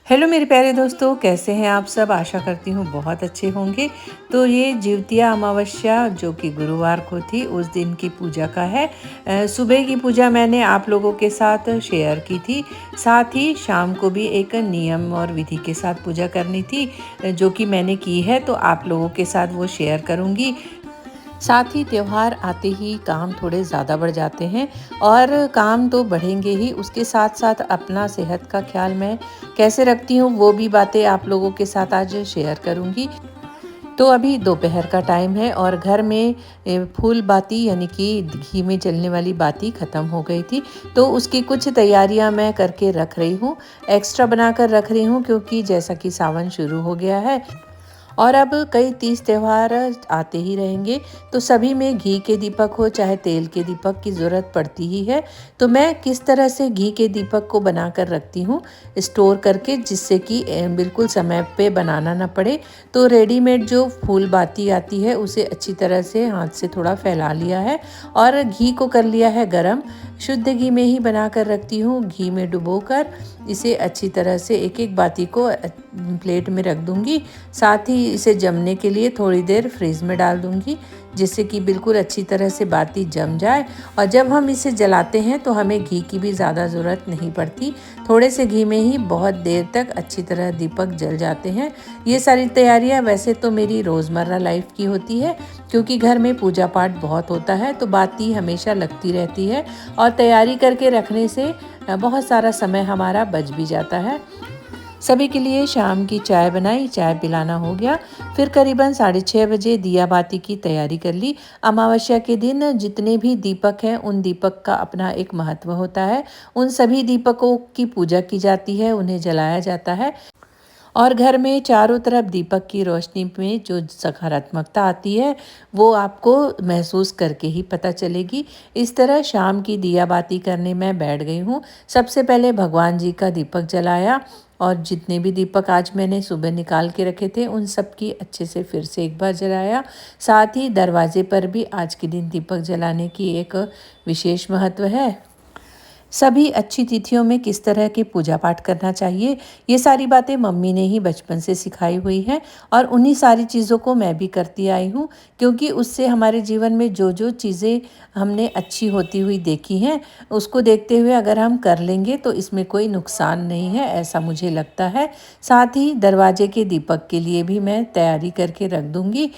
Hello मेरे प्यारे दोस्तों, कैसे हैं आप सब। आशा करती हूँ बहुत अच्छे होंगे। तो ये जिवतिया अमावस्या जो कि गुरुवार को थी, उस दिन की पूजा का है। सुबह की पूजा मैंने आप लोगों के साथ शेयर की थी। साथ ही शाम को भी एक नियम और विधि के साथ पूजा करनी थी, जो कि मैंने की है, तो आप लोगों के साथ वो शेयर करूँगी। साथ ही त्योहार आते ही काम थोड़े ज़्यादा बढ़ जाते हैं, और काम तो बढ़ेंगे ही, उसके साथ साथ अपना सेहत का ख्याल मैं कैसे रखती हूँ वो भी बातें आप लोगों के साथ आज शेयर करूँगी। तो अभी दोपहर का टाइम है और घर में फूल बाती यानी कि घी में जलने वाली बाती ख़त्म हो गई थी। तो उसकी कुछ तैयारियां मैं करके रख रही हूँ, एक्स्ट्रा बनाकर रख रही हूँ, क्योंकि जैसा कि सावन शुरू हो गया है और अब कई तीज त्योहार आते ही रहेंगे, तो सभी में घी के दीपक हो चाहे तेल के दीपक की ज़रूरत पड़ती ही है। तो मैं किस तरह से घी के दीपक को बनाकर रखती हूँ स्टोर करके, जिससे कि बिल्कुल समय पे बनाना ना पड़े। तो रेडीमेड जो फूल बाती आती है उसे अच्छी तरह से हाथ से थोड़ा फैला लिया है और घी को कर लिया है गरम। शुद्ध घी में ही बनाकर रखती हूँ, घी में डुबोकर इसे अच्छी तरह से एक एक बाती को प्लेट में रख दूँगी। साथ ही इसे जमने के लिए थोड़ी देर फ्रीज में डाल दूँगी, जिससे कि बिल्कुल अच्छी तरह से बाती जम जाए। और जब हम इसे जलाते हैं तो हमें घी की भी ज़्यादा ज़रूरत नहीं पड़ती, थोड़े से घी में ही बहुत देर तक अच्छी तरह दीपक जल जाते हैं। ये सारी तैयारियां वैसे तो मेरी रोज़मर्रा लाइफ की होती है, क्योंकि घर में पूजा पाठ बहुत होता है, तो बाती हमेशा लगती रहती है और तैयारी करके रखने से बहुत सारा समय हमारा बच भी जाता है। सभी के लिए शाम की चाय बनाई, चाय पिलाना हो गया। फिर करीबन 6:30 बजे दिया बाती की तैयारी कर ली। अमावस्या के दिन जितने भी दीपक हैं उन दीपक का अपना एक महत्व होता है। उन सभी दीपकों की पूजा की जाती है, उन्हें जलाया जाता है और घर में चारों तरफ दीपक की रोशनी में जो सकारात्मकता आती है वो आपको महसूस करके ही पता चलेगी। इस तरह शाम की दिया बाती करने मैं बैठ गई हूँ। सबसे पहले भगवान जी का दीपक जलाया और जितने भी दीपक आज मैंने सुबह निकाल के रखे थे उन सब की अच्छे से फिर से एक बार जलाया। साथ ही दरवाजे पर भी आज के दिन दीपक जलाने की एक विशेष महत्व है। सभी अच्छी तिथियों में किस तरह के पूजा पाठ करना चाहिए, ये सारी बातें मम्मी ने ही बचपन से सिखाई हुई हैं और उन्हीं सारी चीज़ों को मैं भी करती आई हूँ, क्योंकि उससे हमारे जीवन में जो जो चीज़ें हमने अच्छी होती हुई देखी हैं उसको देखते हुए अगर हम कर लेंगे तो इसमें कोई नुकसान नहीं है, ऐसा मुझे लगता है। साथ ही दरवाजे के दीपक के लिए भी मैं तैयारी करके रख दूँगी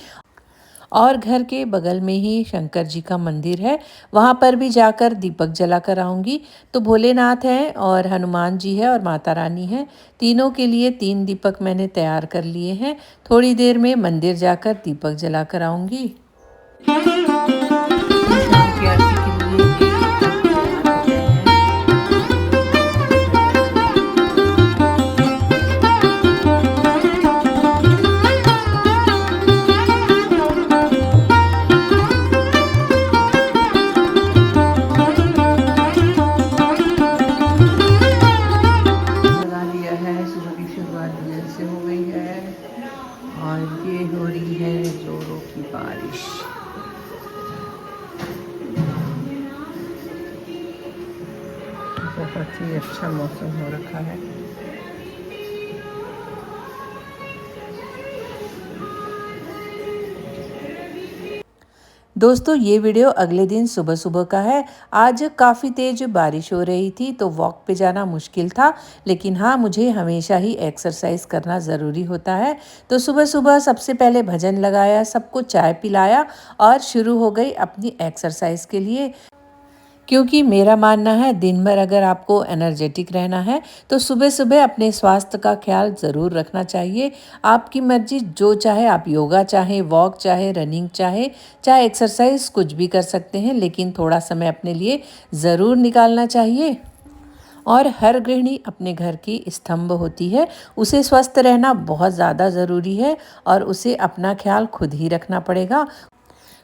और घर के बगल में ही शंकर जी का मंदिर है, वहाँ पर भी जाकर दीपक जला कर आऊँगी। तो भोलेनाथ हैं और हनुमान जी है और माता रानी है, तीनों के लिए 3 दीपक मैंने तैयार कर लिए हैं। थोड़ी देर में मंदिर जाकर दीपक जला कर आऊँगी। शाम की आरती के लिए एक दीपक तैयार हो गए हैं। जला लिया है, सुबह की शुरुआत दिल से हो गई है और ये हो रही है जोरों की बारिश। बहुत ही अच्छा मौसम हो रखा है। दोस्तों ये वीडियो अगले दिन सुबह सुबह का है। आज काफ़ी तेज बारिश हो रही थी तो वॉक पे जाना मुश्किल था, लेकिन हाँ मुझे हमेशा ही एक्सरसाइज करना ज़रूरी होता है। तो सुबह सुबह सबसे पहले भजन लगाया, सबको चाय पिलाया और शुरू हो गई अपनी एक्सरसाइज के लिए। क्योंकि मेरा मानना है दिन भर अगर आपको एनर्जेटिक रहना है तो सुबह सुबह अपने स्वास्थ्य का ख्याल ज़रूर रखना चाहिए। आपकी मर्जी, जो चाहे आप योगा चाहे वॉक चाहे रनिंग चाहे चाहे एक्सरसाइज कुछ भी कर सकते हैं, लेकिन थोड़ा समय अपने लिए ज़रूर निकालना चाहिए। और हर गृहिणी अपने घर की स्तंभ होती है, उसे स्वस्थ रहना बहुत ज़्यादा ज़रूरी है और उसे अपना ख्याल खुद ही रखना पड़ेगा।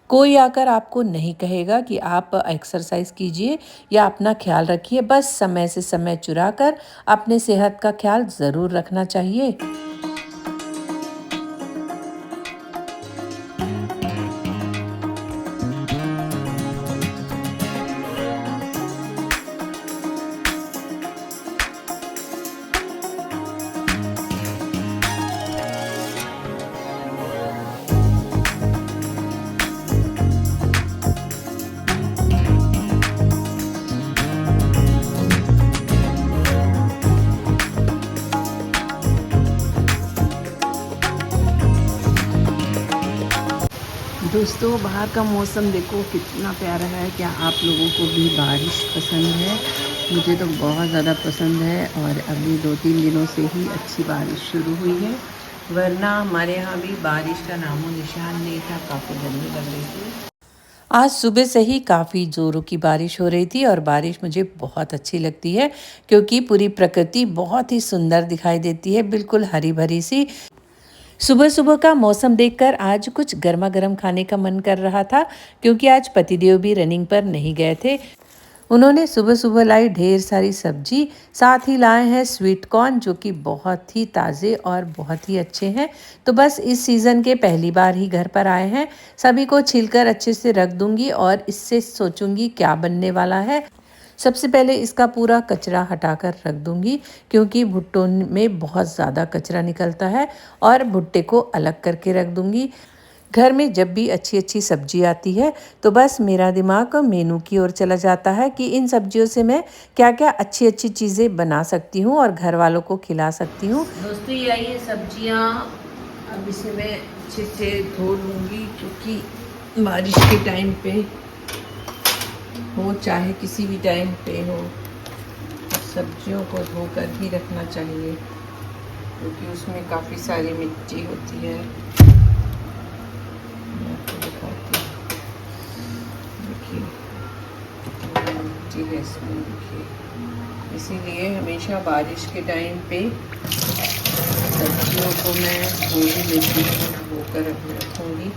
कोई आकर आपको नहीं कहेगा कि आप एक्सरसाइज कीजिए या अपना ख्याल रखिए, बस समय से समय चुरा कर अपने सेहत का ख्याल ज़रूर रखना चाहिए। दोस्तों बाहर का मौसम देखो कितना प्यारा है। क्या आप लोगों को भी बारिश पसंद है? मुझे तो बहुत ज़्यादा पसंद है और अभी 2-3 दिनों से ही अच्छी बारिश शुरू हुई है, वरना हमारे यहाँ भी बारिश का नामो निशान नहीं था। काफ़ी गर्मी लग रही थी। आज सुबह से ही काफ़ी ज़ोरों की बारिश हो रही थी और बारिश मुझे बहुत अच्छी लगती है क्योंकि पूरी प्रकृति बहुत ही सुंदर दिखाई देती है, बिल्कुल हरी भरी सी। सुबह सुबह का मौसम देखकर आज कुछ गर्मा गर्म खाने का मन कर रहा था क्योंकि आज पतिदेव भी रनिंग पर नहीं गए थे। उन्होंने सुबह सुबह लाई ढेर सारी सब्जी, साथ ही लाए हैं स्वीट कॉर्न जो कि बहुत ही ताज़े और बहुत ही अच्छे हैं। तो बस इस सीज़न के पहली बार ही घर पर आए हैं, सभी को छीलकर अच्छे से रख दूंगी और इससे सोचूंगी क्या बनने वाला है। सबसे पहले इसका पूरा कचरा हटाकर रख दूंगी क्योंकि भुट्टों में बहुत ज़्यादा कचरा निकलता है और भुट्टे को अलग करके रख दूंगी। घर में जब भी अच्छी अच्छी सब्जी आती है तो बस मेरा दिमाग मेनू की ओर चला जाता है कि इन सब्जियों से मैं क्या क्या अच्छी अच्छी चीज़ें बना सकती हूँ और घर वालों को खिला सकती हूँ। दोस्तों ये आई है सब्जियाँ, अब इसे मैं अच्छे से धो लूँगी क्योंकि बारिश के टाइम पे हो चाहे किसी भी टाइम पे हो, सब्जियों को धोकर ही रखना चाहिए क्योंकि उसमें काफ़ी सारी मिट्टी होती है। मैं आपको दिखाती हूँ, देखिए मिट्टी है इसमें, देखिए। इसीलिए हमेशा बारिश के टाइम पे सब्जियों को मैं धो ही लेती हूँ, धोकर रखूँगी।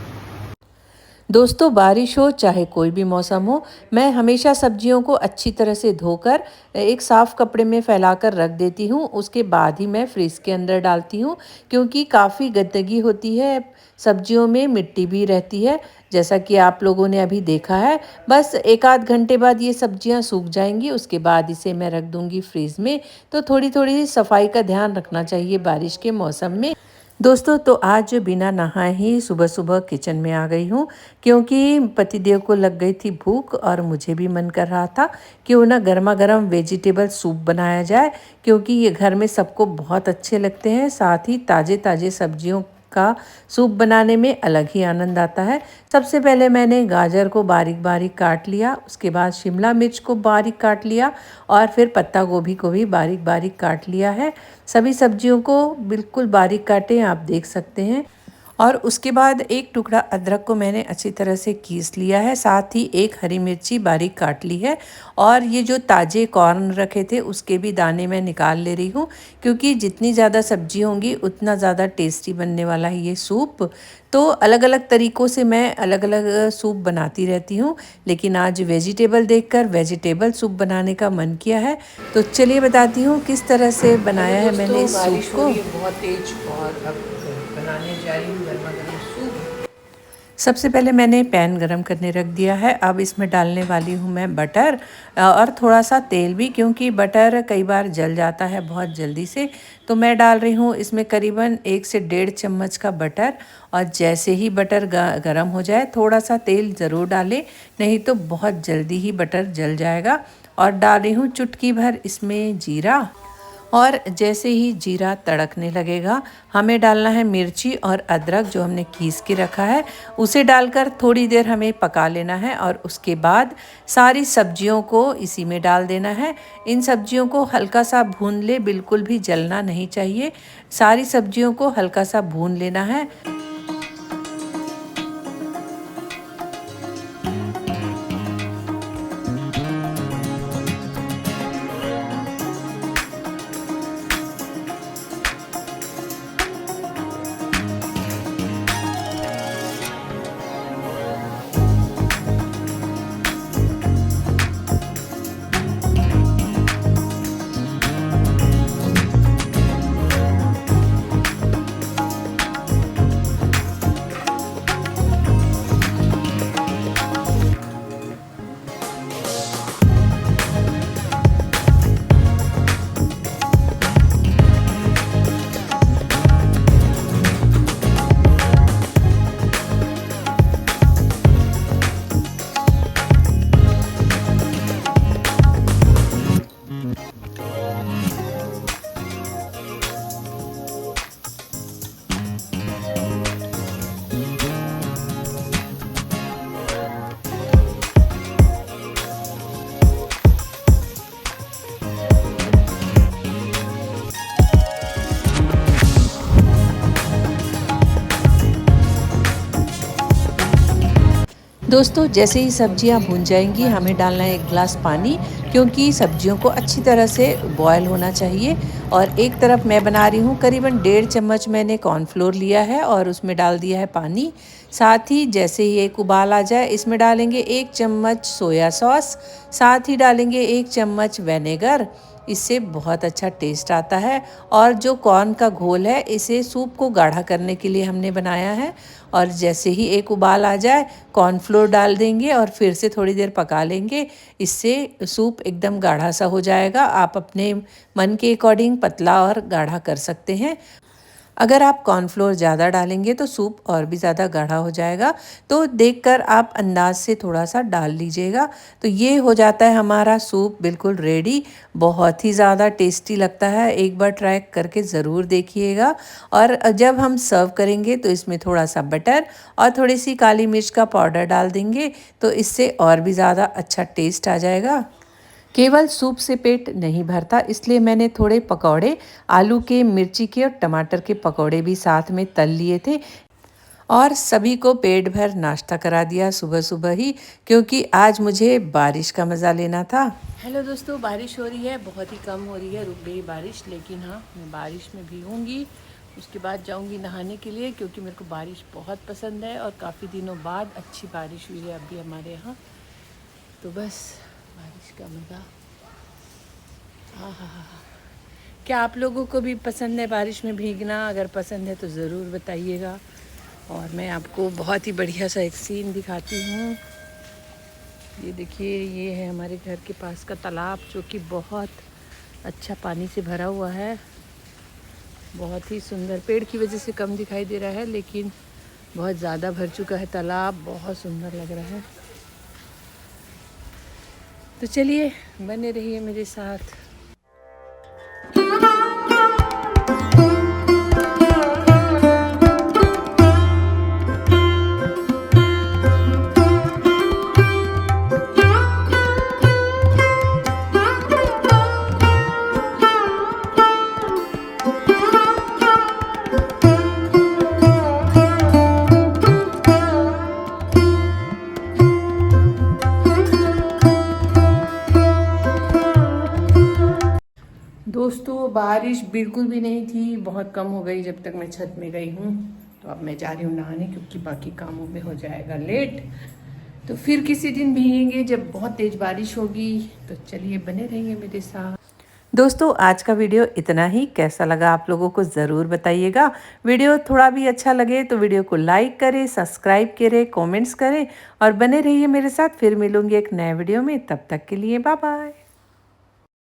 दोस्तों बारिश हो चाहे कोई भी मौसम हो, मैं हमेशा सब्जियों को अच्छी तरह से धोकर एक साफ़ कपड़े में फैलाकर रख देती हूँ। उसके बाद ही मैं फ्रिज के अंदर डालती हूँ क्योंकि काफ़ी गंदगी होती है, सब्जियों में मिट्टी भी रहती है जैसा कि आप लोगों ने अभी देखा है। बस 1 आध घंटे बाद ये सब्जियाँ सूख जाएंगी, उसके बाद इसे मैं रख दूँगी फ्रीज़ में। तो थोड़ी थोड़ी सफाई का ध्यान रखना चाहिए बारिश के मौसम में। दोस्तों तो आज बिना नहाए ही सुबह सुबह किचन में आ गई हूँ क्योंकि पतिदेव को लग गई थी भूख और मुझे भी मन कर रहा था क्यों ना गर्मा गर्म वेजिटेबल सूप बनाया जाए क्योंकि ये घर में सबको बहुत अच्छे लगते हैं। साथ ही ताज़े ताज़े सब्जियों का सूप बनाने में अलग ही आनंद आता है। सबसे पहले मैंने गाजर को बारीक बारीक काट लिया, उसके बाद शिमला मिर्च को बारीक काट लिया और फिर पत्ता गोभी को भी बारीक बारीक काट लिया है। सभी सब्जियों को बिल्कुल बारीक काटें, आप देख सकते हैं। और उसके बाद एक टुकड़ा अदरक को मैंने अच्छी तरह से कीस लिया है, साथ ही एक हरी मिर्ची बारीक काट ली है। और ये जो ताज़े कॉर्न रखे थे उसके भी दाने मैं निकाल ले रही हूँ क्योंकि जितनी ज़्यादा सब्जी होंगी उतना ज़्यादा टेस्टी बनने वाला है ये सूप। तो अलग अलग तरीक़ों से मैं अलग अलग सूप बनाती रहती हूँ, लेकिन आज वेजिटेबल देखकर वेजिटेबल सूप बनाने का मन किया है। तो चलिए बताती हूँ किस तरह से बनाया है मैंने इस सूप को। बहुत तेज और अब बनाने जा रही हूँ गर्मा गर्म सूप। सबसे पहले मैंने पैन गरम करने रख दिया है। अब इसमें डालने वाली हूँ मैं बटर और थोड़ा सा तेल भी क्योंकि बटर कई बार जल जाता है बहुत जल्दी से। तो मैं डाल रही हूँ इसमें करीबन 1 से 1.5 चम्मच का बटर। और जैसे ही बटर गरम हो जाए थोड़ा सा तेल ज़रूर डालें, नहीं तो बहुत जल्दी ही बटर जल जाएगा। और डाल रही हूँ चुटकी भर इसमें जीरा। और जैसे ही जीरा तड़कने लगेगा हमें डालना है मिर्ची और अदरक जो हमने कीस के रखा है, उसे डालकर थोड़ी देर हमें पका लेना है। और उसके बाद सारी सब्जियों को इसी में डाल देना है। इन सब्जियों को हल्का सा भून ले, बिल्कुल भी जलना नहीं चाहिए। सारी सब्जियों को हल्का सा भून लेना है। दोस्तों जैसे ही सब्जियां भून जाएंगी हमें डालना है 1 गिलास पानी, क्योंकि सब्जियों को अच्छी तरह से बॉयल होना चाहिए। और एक तरफ मैं बना रही हूँ, करीबन 1.5 चम्मच मैंने कॉर्नफ्लोर लिया है और उसमें डाल दिया है पानी। साथ ही जैसे ही एक उबाल आ जाए इसमें डालेंगे 1 चम्मच सोया सॉस, साथ ही डालेंगे 1 चम्मच विनेगर। इससे बहुत अच्छा टेस्ट आता है। और जो कॉर्न का घोल है इसे सूप को गाढ़ा करने के लिए हमने बनाया है। और जैसे ही एक उबाल आ जाए कॉर्नफ्लोर डाल देंगे और फिर से थोड़ी देर पका लेंगे। इससे सूप एकदम गाढ़ा सा हो जाएगा। आप अपने मन के अकॉर्डिंग पतला और गाढ़ा कर सकते हैं। अगर आप कॉर्नफ्लोर ज़्यादा डालेंगे तो सूप और भी ज़्यादा गाढ़ा हो जाएगा, तो देखकर आप अंदाज से थोड़ा सा डाल लीजिएगा। तो ये हो जाता है हमारा सूप बिल्कुल रेडी। बहुत ही ज़्यादा टेस्टी लगता है, एक बार ट्राई करके ज़रूर देखिएगा। और जब हम सर्व करेंगे तो इसमें थोड़ा सा बटर और थोड़ी सी काली मिर्च का पाउडर डाल देंगे, तो इससे और भी ज़्यादा अच्छा टेस्ट आ जाएगा। केवल सूप से पेट नहीं भरता, इसलिए मैंने थोड़े पकौड़े, आलू के, मिर्ची के और टमाटर के पकौड़े भी साथ में तल लिए थे। और सभी को पेट भर नाश्ता करा दिया सुबह सुबह ही, क्योंकि आज मुझे बारिश का मज़ा लेना था। हेलो दोस्तों, बारिश हो रही है, बहुत ही कम हो रही है, रुक गई बारिश, लेकिन हाँ मैं बारिश में भीगूंगी। उसके बाद जाऊंगी नहाने के लिए, क्योंकि मेरे को बारिश बहुत पसंद है और काफ़ी दिनों बाद अच्छी बारिश हुई है अभी हमारे यहाँ। तो बस बारिश का मज़ा। हाँ हाँ हाँ। क्या आप लोगों को भी पसंद है बारिश में भीगना? अगर पसंद है तो ज़रूर बताइएगा। और मैं आपको बहुत ही बढ़िया सा एक सीन दिखाती हूँ। ये देखिए, ये है हमारे घर के पास का तालाब, जो कि बहुत अच्छा पानी से भरा हुआ है। बहुत ही सुंदर, पेड़ की वजह से कम दिखाई दे रहा है, लेकिन बहुत ज़्यादा भर चुका है तालाब, बहुत सुंदर लग रहा है। तो चलिए बने रहिए मेरे साथ। दोस्तों बारिश बिल्कुल भी नहीं थी, बहुत कम हो गई जब तक मैं छत में गई हूँ। तो अब मैं जा रही हूँ नहाने, क्योंकि बाकी कामों में हो जाएगा लेट। तो फिर किसी दिन भीगेंगे जब बहुत तेज़ बारिश होगी। तो चलिए बने रहिए मेरे साथ। दोस्तों आज का वीडियो इतना ही। कैसा लगा आप लोगों को ज़रूर बताइएगा। वीडियो थोड़ा भी अच्छा लगे तो वीडियो को लाइक करें, सब्सक्राइब करें, कमेंट्स करें और बने रहिए मेरे साथ। फिर मिलूंगी एक नए वीडियो में, तब तक के लिए बाय बाय।